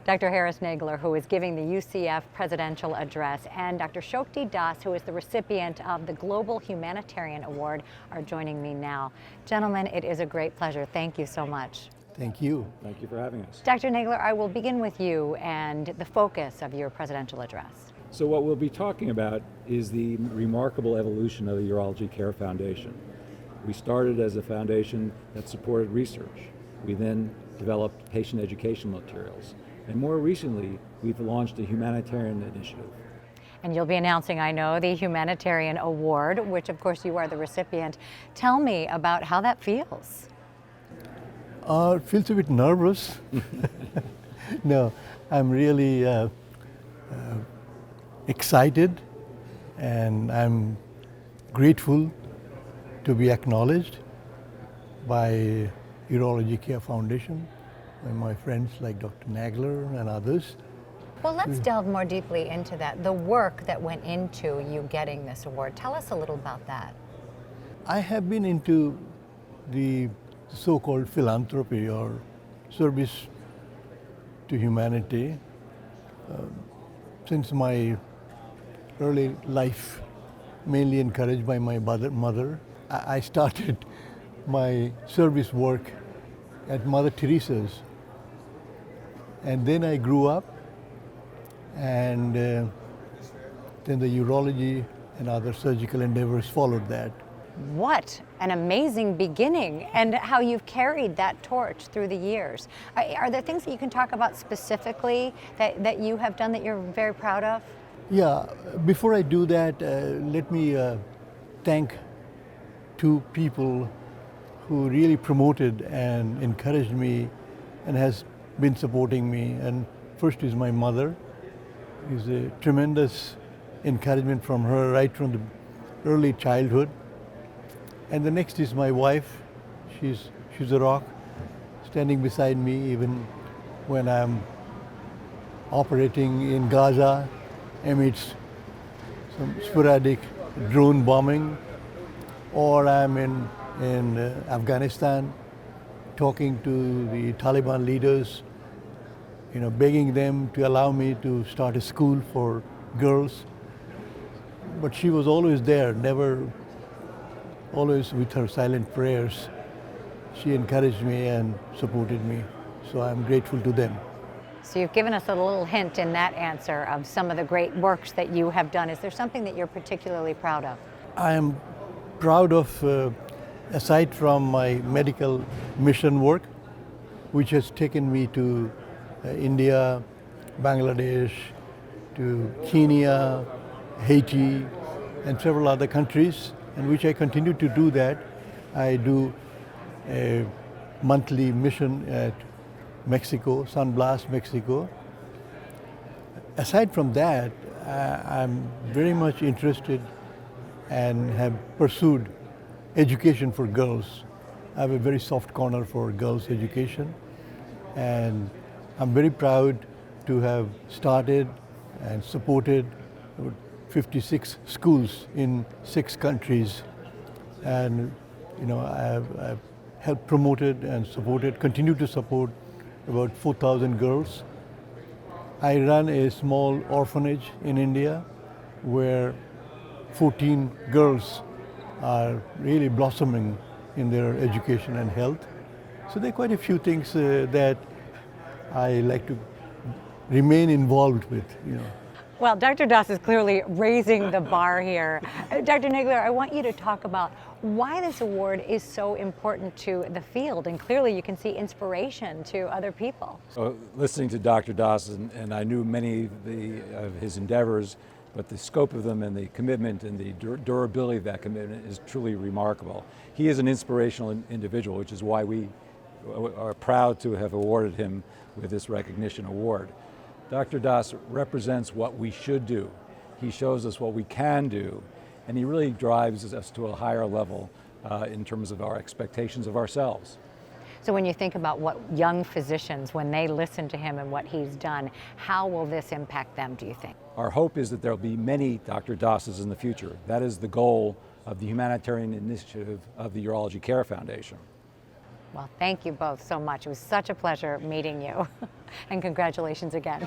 Dr. Harris Nagle, who is giving the UCF presidential address, and Dr. Sakti Das, who is the recipient of the Global Humanitarian Award, are joining me now. Gentlemen, it is a great pleasure. Thank you so much. Thank you. Thank you for having us. Dr. Nagler, I will begin with you and the focus of your presidential address. So what we'll be talking about is the remarkable evolution of the Urology Care Foundation. We started as a foundation that supported research. We then developed patient education materials. And more recently, we've launched a humanitarian initiative. And you'll be announcing, I know, the Humanitarian Award, which of course you are the recipient. Tell me about how that feels. It feels a bit nervous. No, I'm really excited, and I'm grateful to be acknowledged by Urology Care Foundation and my friends like Dr. Nagler and others. Well, let's delve more deeply into that, the work that went into you getting this award. Tell us a little about that. I have been into the so-called philanthropy or service to humanity since my early life, mainly encouraged by my mother. I started my service work at Mother Teresa's, and then I grew up, and then the urology and other surgical endeavors followed that. What an amazing beginning, and how you've carried that torch through the years. Are there things that you can talk about specifically that you have done that you're very proud of? Yeah, before I do that, let me thank two people who really promoted and encouraged me and has been supporting me. And first is my mother. It's a tremendous encouragement from her right from the early childhood. And the next is my wife. She's a rock, standing beside me even when I'm operating in Gaza amidst some sporadic drone bombing, or I'm in Afghanistan talking to the Taliban leaders, begging them to allow me to start a school for girls. But she was always there, always with her silent prayers. She encouraged me and supported me, so I'm grateful to them. So you've given us a little hint in that answer of some of the great works that you have done. Is there something that you're particularly proud of? I am proud of, aside from my medical mission work, which has taken me to India, Bangladesh, to Kenya, Haiti, and several other countries, and which I continue to do that. I do a monthly mission at Mexico, San Blas, Mexico. Aside from that, I'm very much interested and have pursued education for girls. I have a very soft corner for girls' education, and I'm very proud to have started and supported 56 schools in 6 countries, and I've helped promoted and supported, continue to support about 4,000 girls. I run a small orphanage in India where 14 girls are really blossoming in their education and health. So there are quite a few things that I like to remain involved with. Well, Dr. Das is clearly raising the bar here. Dr. Nagler, I want you to talk about why this award is so important to the field, and clearly you can see inspiration to other people. So listening to Dr. Das, and I knew many of his endeavors, but the scope of them and the commitment and the durability of that commitment is truly remarkable. He is an inspirational individual, which is why we are proud to have awarded him with this recognition award. Dr. Das represents what we should do. He shows us what we can do, and he really drives us to a higher level in terms of our expectations of ourselves. So when you think about what young physicians, when they listen to him and what he's done, how will this impact them, do you think? Our hope is that there'll be many Dr. Das's in the future. That is the goal of the humanitarian initiative of the Urology Care Foundation. Well, thank you both so much. It was such a pleasure meeting you. And congratulations again.